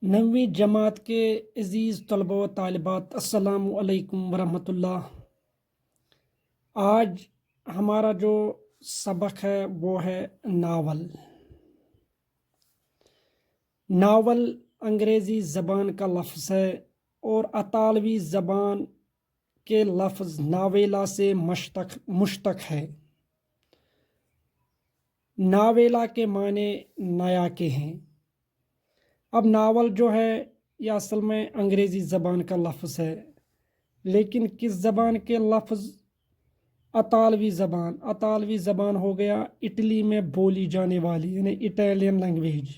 9ویں جماعت کے عزیز طلبہ و طالبات، السلام علیکم ورحمۃ اللہ۔ آج ہمارا جو سبق ہے وہ ہے ناول۔ ناول انگریزی زبان کا لفظ ہے اور اطالوی زبان کے لفظ ناویلا سے مشتق ہے۔ ناویلا کے معنی نیا کے ہیں۔ اب ناول جو ہے یہ اصل میں انگریزی زبان کا لفظ ہے، لیکن کس زبان کے لفظ؟ اطالوی زبان ہو گیا اٹلی میں بولی جانے والی، یعنی اٹیلین لینگویج۔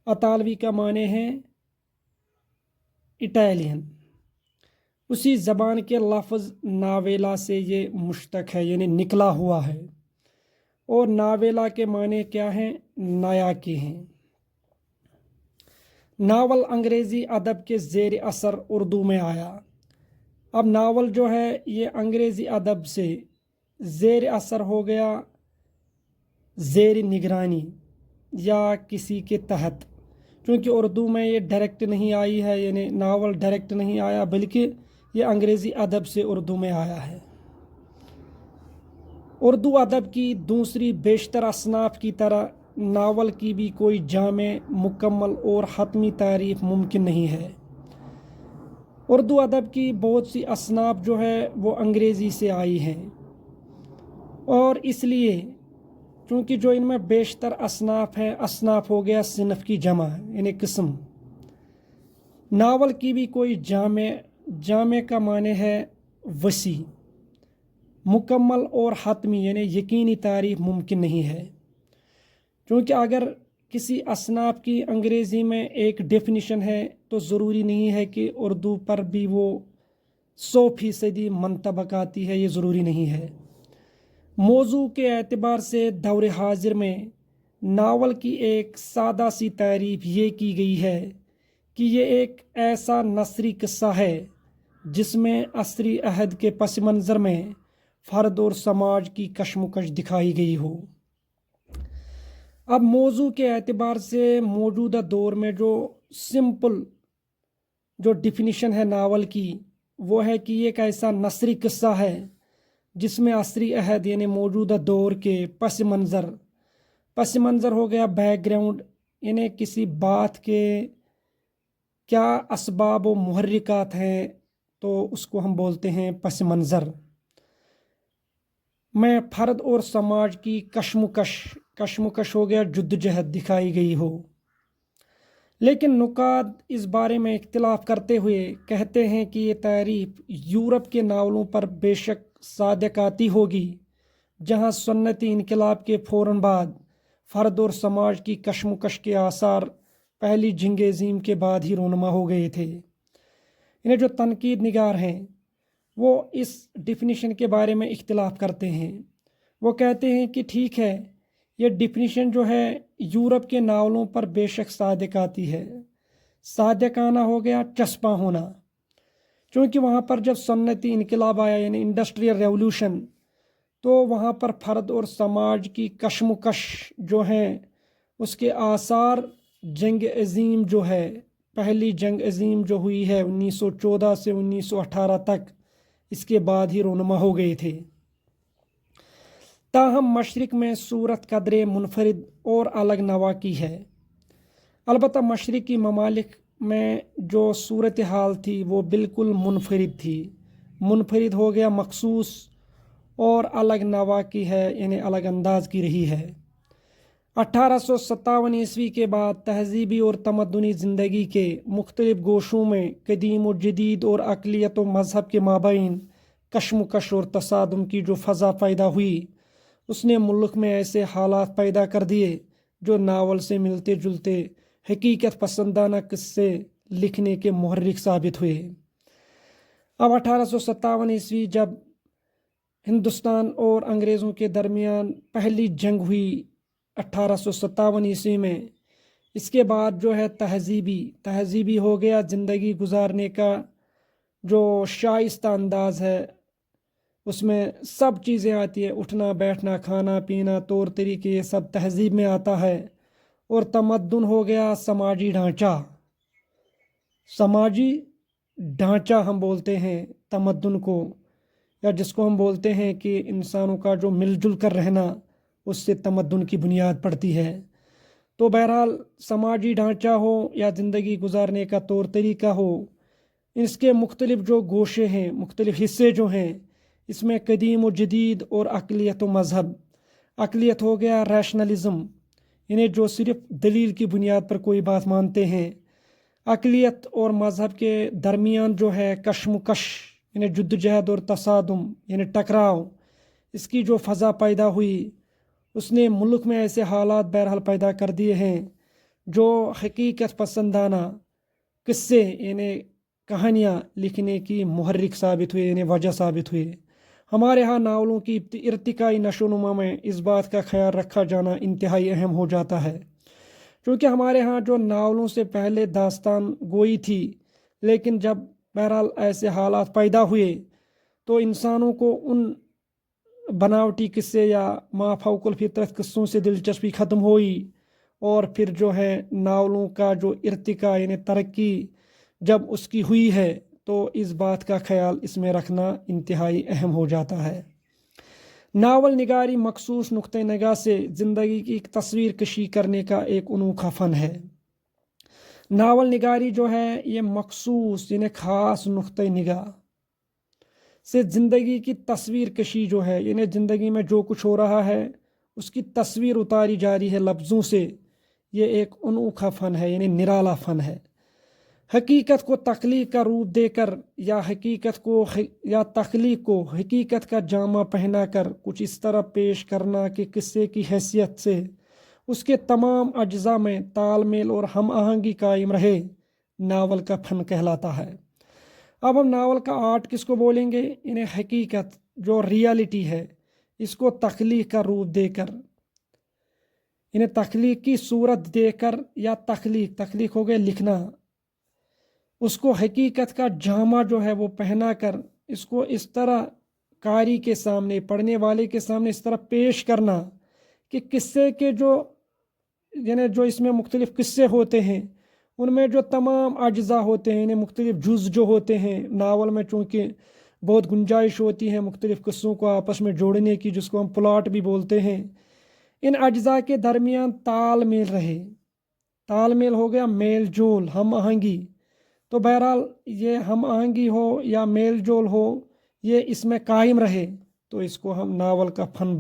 اطالوی کا معنی ہے اٹیلین۔ اسی زبان کے لفظ ناویلا سے یہ مشتق ہے، یعنی نکلا ہوا ہے، اور ناویلا کے معنی کیا ہیں؟ نیا کے ہیں۔ ناول انگریزی ادب کے زیر اثر اردو میں آیا۔ اب ناول جو ہے یہ انگریزی ادب سے زیر اثر ہو گیا، زیر نگرانی یا کسی کے تحت، چونکہ اردو میں یہ ڈائریکٹ نہیں آئی ہے، یعنی ناول ڈائریکٹ نہیں آیا، بلکہ یہ انگریزی ادب سے اردو میں آیا ہے۔ اردو ادب کی دوسری بیشتر اصناف کی طرح ناول کی بھی کوئی جامع، مکمل اور حتمی تعریف ممکن نہیں ہے۔ اردو ادب کی بہت سی اصناف جو ہے وہ انگریزی سے آئی ہیں، اور اس لیے چونکہ جو ان میں بیشتر اصناف ہیں، اصناف ہو گیا صنف کی جمع، یعنی قسم۔ ناول کی بھی کوئی جامع کا معنی ہے وسیع، مکمل اور حتمی یعنی یقینی تعریف ممکن نہیں ہے، چونکہ اگر کسی اصناف کی انگریزی میں ایک ڈیفینیشن ہے تو ضروری نہیں ہے کہ اردو پر بھی وہ 100% منطبق آتی ہے، یہ ضروری نہیں ہے۔ موضوع کے اعتبار سے دور حاضر میں ناول کی ایک سادہ سی تعریف یہ کی گئی ہے کہ یہ ایک ایسا نثری قصہ ہے جس میں عصری عہد کے پس منظر میں فرد اور سماج کی کشمکش دکھائی گئی ہو۔ اب موضوع کے اعتبار سے موجودہ دور میں جو سمپل جو ڈیفینیشن ہے ناول کی، وہ ہے کہ یہ ایک ایسا نثری قصہ ہے جس میں عصری عہد یعنی موجودہ دور کے پس منظر ہو گیا بیک گراؤنڈ، یعنی کسی بات کے کیا اسباب و محرکات ہیں تو اس کو ہم بولتے ہیں پس منظر میں فرد اور سماج کی کشمکش ہو گیا جدوجہد دکھائی گئی ہو۔ لیکن نقاد اس بارے میں اختلاف کرتے ہوئے کہتے ہیں کہ یہ تعریف یورپ کے ناولوں پر بے شک صادق آتی ہوگی، جہاں سنتی انقلاب کے فوراً بعد فرد اور سماج کی کشمکش کے آثار پہلی جنگ عظیم کے بعد ہی رونما ہو گئے تھے۔ انہیں جو تنقید نگار ہیں وہ اس ڈیفینیشن کے بارے میں اختلاف کرتے ہیں۔ وہ کہتے ہیں کہ ٹھیک ہے، یہ ڈیفینیشن جو ہے یورپ کے ناولوں پر بے شک صادق آتی ہے۔ صادق آنا ہو گیا چسپاں ہونا، چونکہ وہاں پر جب سنتی انقلاب آیا یعنی انڈسٹریل ریولوشن، تو وہاں پر فرد اور سماج کی کشمکش جو ہیں اس کے آثار جنگ عظیم جو ہے، پہلی جنگ عظیم جو ہوئی ہے 1914 سے 1918 تک، اس کے بعد ہی رونما ہو گئے تھے۔ تاہم مشرق میں صورت قدرے منفرد اور الگ نوا کی ہے۔ البتہ مشرقی ممالک میں جو صورتحال تھی وہ بالکل منفرد ہو گیا، مخصوص اور الگ نوا کی ہے، یعنی الگ انداز کی رہی ہے۔ 1857 کے بعد تہذیبی اور تمدنی زندگی کے مختلف گوشوں میں قدیم و جدید اور اقلیت و مذہب کے مابین کشمکش اور تصادم کی جو فضا پیدا ہوئی، اس نے ملک میں ایسے حالات پیدا کر دیے جو ناول سے ملتے جلتے حقیقت پسندانہ قصے لکھنے کے محرک ثابت ہوئے۔ اب 1857 جب ہندوستان اور انگریزوں کے درمیان پہلی جنگ ہوئی 1857 میں، اس کے بعد جو ہے تہذیبی ہو گیا زندگی گزارنے کا جو شائستہ انداز ہے، اس میں سب چیزیں آتی ہیں، اٹھنا بیٹھنا کھانا پینا طور طریقے، یہ سب تہذیب میں آتا ہے۔ اور تمدن ہو گیا سماجی ڈھانچہ، سماجی ڈھانچہ ہم بولتے ہیں تمدن کو، یا جس کو ہم بولتے ہیں کہ انسانوں کا جو مل جل کر رہنا، اس سے تمدن کی بنیاد پڑتی ہے۔ تو بہرحال سماجی ڈھانچہ ہو یا زندگی گزارنے کا طور طریقہ ہو، اس کے مختلف جو گوشے ہیں، مختلف حصے جو ہیں، اس میں قدیم و جدید اور اقلیت و مذہب۔ اقلیت ہو گیا ریشنلزم، انہیں جو صرف دلیل کی بنیاد پر کوئی بات مانتے ہیں۔ اقلیت اور مذہب کے درمیان جو ہے کشمکش، یعنی جدوجہد اور تصادم، یعنی ٹکراؤ، اس کی جو فضا پیدا ہوئی، اس نے ملک میں ایسے حالات بہرحال پیدا کر دیے ہیں جو حقیقت پسندانہ قصے یعنی کہانیاں لکھنے کی محرک ثابت ہوئے، یعنی وجہ ثابت ہوئے۔ ہمارے ہاں ناولوں کی ارتقائی نشو و نما میں اس بات کا خیال رکھا جانا انتہائی اہم ہو جاتا ہے، کیونکہ ہمارے ہاں جو ناولوں سے پہلے داستان گوئی تھی، لیکن جب بہرحال ایسے حالات پیدا ہوئے تو انسانوں کو ان بناوٹی قصے یا ما فوق الفطرت قصوں سے دلچسپی ختم ہوئی، اور پھر جو ہے ناولوں کا جو ارتقاء یعنی ترقی جب اس کی ہوئی ہے، تو اس بات کا خیال اس میں رکھنا انتہائی اہم ہو جاتا ہے۔ ناول نگاری مخصوص نقطۂ نگاہ سے زندگی کی ایک تصویر کشی کرنے کا ایک انوکھا فن ہے۔ ناول نگاری جو ہے یہ مخصوص یعنی خاص نقطۂ نگاہ سے زندگی کی تصویر کشی جو ہے، یعنی زندگی میں جو کچھ ہو رہا ہے اس کی تصویر اتاری جا رہی ہے لفظوں سے، یہ ایک انوکھا فن ہے، یعنی نرالا فن ہے۔ حقیقت کو تخلیق کا روپ دے کر یا تخلیق کو حقیقت کا جامہ پہنا کر کچھ اس طرح پیش کرنا کہ قصے کی حیثیت سے اس کے تمام اجزاء میں تال میل اور ہم آہنگی قائم رہے، ناول کا فن کہلاتا ہے۔ اب ہم ناول کا آرٹ کس کو بولیں گے؟ انہیں حقیقت جو ریالٹی ہے اس کو تخلیق کا روپ دے کر، انہیں تخلیق کی صورت دے کر، یا تخلیق ہو گیا لکھنا، اس کو حقیقت کا جامہ جو ہے وہ پہنا کر اس کو اس طرح قاری کے سامنے، پڑھنے والے کے سامنے اس طرح پیش کرنا کہ قصے کے یعنی جو اس میں مختلف قصے ہوتے ہیں ان میں جو تمام اجزاء ہوتے ہیں، یعنی مختلف جز جو ہوتے ہیں ناول میں، چونکہ بہت گنجائش ہوتی ہے مختلف قصوں کو آپس میں جوڑنے کی، جس کو ہم پلاٹ بھی بولتے ہیں، ان اجزاء کے درمیان تال میل رہے۔ تال میل ہو گیا میل جول، ہم آہنگی۔ تو بہرحال یہ ہم آہنگی ہو یا میل جول ہو، یہ اس میں قائم رہے، تو اس کو ہم ناول کا فن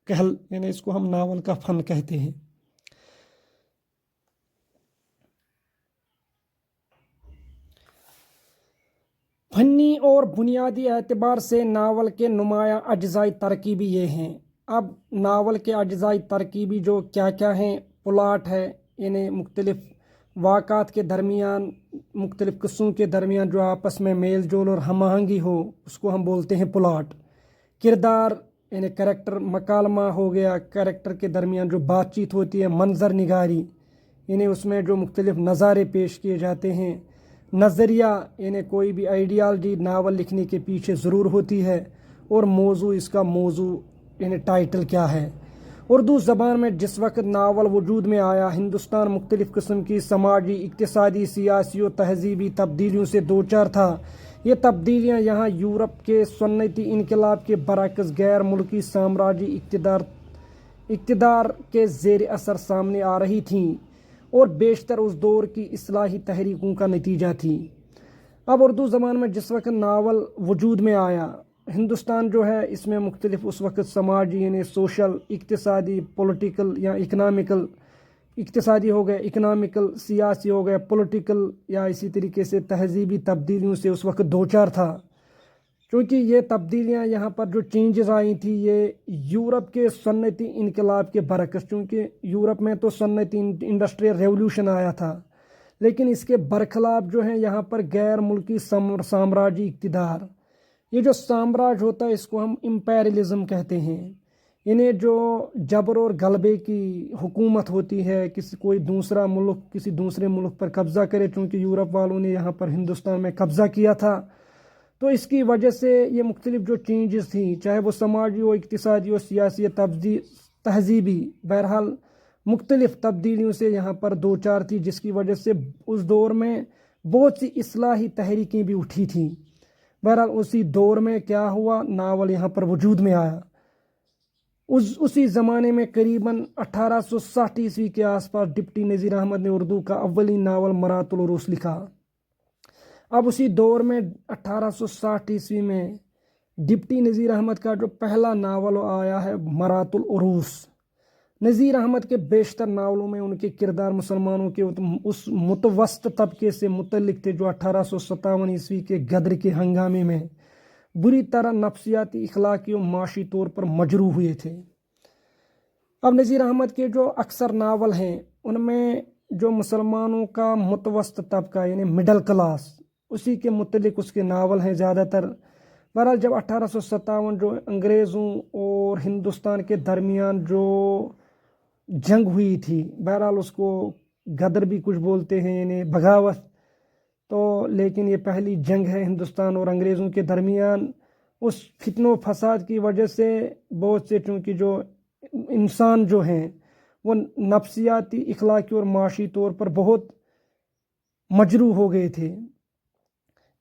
یعنی اس کو ہم ناول کا فن کہتے ہیں۔ فنی اور بنیادی اعتبار سے ناول کے نمایاں اجزائی ترکیبی یہ ہیں۔ اب ناول کے اجزائی ترکیبی جو کیا ہیں؟ پلاٹ ہے، یعنی مختلف واقعات کے درمیان، مختلف قصوں کے درمیان جو آپس میں میل جول اور ہم آہنگی ہو، اس کو ہم بولتے ہیں پلاٹ۔ کردار یعنی کریکٹر، مکالمہ ہو گیا، کریکٹر کے درمیان جو بات چیت ہوتی ہے۔ منظر نگاری یعنی اس میں جو مختلف نظارے پیش کیے جاتے ہیں۔ نظریہ یعنی کوئی بھی آئیڈیالوجی ناول لکھنے کے پیچھے ضرور ہوتی ہے، اور موضوع، اس کا موضوع یعنی ٹائٹل کیا ہے۔ اردو زبان میں جس وقت ناول وجود میں آیا، ہندوستان مختلف قسم کی سماجی، اقتصادی، سیاسی و تہذیبی تبدیلیوں سے دوچار تھا۔ یہ تبدیلیاں یہاں یورپ کے صنعتی انقلاب کے برعکس غیر ملکی سامراجی اقتدار کے زیر اثر سامنے آ رہی تھیں، اور بیشتر اس دور کی اصلاحی تحریکوں کا نتیجہ تھی۔ اب اردو زبان میں جس وقت ناول وجود میں آیا، ہندوستان جو ہے اس میں مختلف اس وقت سماجی یعنی سوشل، اقتصادی، پولیٹیکل یا اکنامیکل، اقتصادی ہو گئے، اکنامیکل، سیاسی ہو گئے، پولیٹیکل، یا اسی طریقے سے تہذیبی تبدیلیوں سے اس وقت دوچار تھا۔ کیونکہ یہ تبدیلیاں یہاں پر جو چینجز آئی تھیں، یہ یورپ کے صنعتی انقلاب کے برعکس، چونکہ یورپ میں تو صنعتی انڈسٹریل ریولوشن آیا تھا، لیکن اس کے برخلاف جو ہیں یہاں پر غیر ملکی سامراجی اقتدار۔ یہ جو سامراج ہوتا ہے اس کو ہم امپیریلزم کہتے ہیں، انہیں جو جبر اور غلبے کی حکومت ہوتی ہے، کوئی دوسرا ملک کسی دوسرے ملک پر قبضہ کرے، چونکہ یورپ والوں نے یہاں پر ہندوستان میں قبضہ کیا تھا، تو اس کی وجہ سے یہ مختلف جو چینجز تھیں، چاہے وہ سماجی ہو، اقتصادی ہو، سیاسی، تہذیبی، بہرحال مختلف تبدیلیوں سے یہاں پر دوچار تھی، جس کی وجہ سے اس دور میں بہت سی اصلاحی تحریکیں بھی اٹھی تھیں۔ بہرحال اسی دور میں کیا ہوا، ناول یہاں پر وجود میں آیا۔ اسی زمانے میں قریباً 1860 کے آس پاس ڈپٹی نذیر احمد نے اردو کا اولین ناول مرات العروس لکھا۔ اب اسی دور میں 1860 میں ڈپٹی نذیر احمد کا جو پہلا ناول آیا ہے مرات العروس۔ نذیر احمد کے بیشتر ناولوں میں ان کے کردار مسلمانوں کے اس متوسط طبقے سے متعلق تھے جو 1857 کے غدر کے ہنگامے میں بری طرح نفسیاتی، اخلاقی اور معاشی طور پر مجروح ہوئے تھے۔ اب نذیر احمد کے جو اکثر ناول ہیں ان میں جو مسلمانوں کا متوسط طبقہ یعنی مڈل کلاس، اسی کے متعلق اس کے ناول ہیں زیادہ تر۔ بہرحال جب 1857 جو انگریزوں اور ہندوستان کے درمیان جو جنگ ہوئی تھی، بہرحال اس کو غدر بھی کچھ بولتے ہیں یعنی بغاوت، تو لیکن یہ پہلی جنگ ہے ہندوستان اور انگریزوں کے درمیان۔ اس فتن و فساد کی وجہ سے بہت سے، چونکہ جو انسان جو ہیں وہ نفسیاتی، اخلاقی اور معاشی طور پر بہت مجروح ہو گئے تھے۔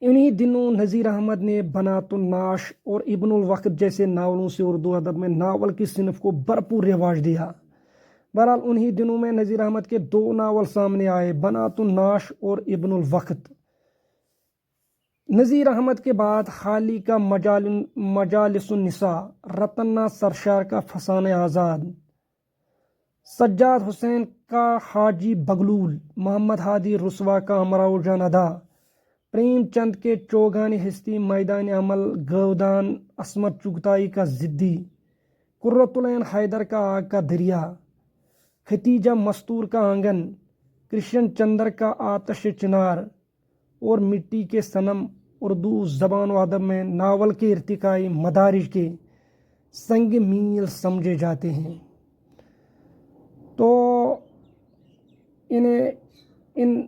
انہی دنوں نذیر احمد نے بنات الناش اور ابن الوقت جیسے ناولوں سے اردو ادب میں ناول کی صنف کو بھرپور رواج دیا۔ بہرحال انہی دنوں میں نذیر احمد کے 2 ناول سامنے آئے، بنات الناش اور ابن الوقت۔ نذیر احمد کے بعد حالی کا مجالس النساء، رتنا سرشار کا فسانہ آزاد، سجاد حسین کا حاجی بغلول، محمد ہادی رسوا کا امراؤ جان ادا، پریم چند کے چوگانی ہستی میدان عمل گودان، عصمت چغتائی کا ضدی، قرۃ العین حیدر کا آگ کا دریا، ختیجہ مستور کا آنگن، کرشن چندر کا آتش چنار اور مٹی کے صنم اردو زبان و ادب میں ناول کے ارتقائی مدارج کے سنگ میل سمجھے جاتے ہیں۔ تو ان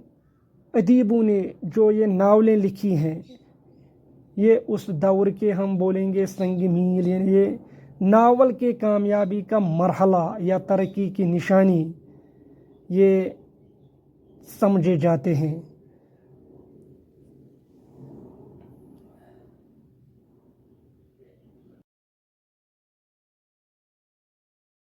ادیبوں نے جو یہ ناولیں لکھی ہیں یہ اس دور کے ہم بولیں گے سنگ میل، یعنی یہ ناول کے کامیابی کا مرحلہ یا ترقی کی نشانی یہ سمجھے جاتے ہیں۔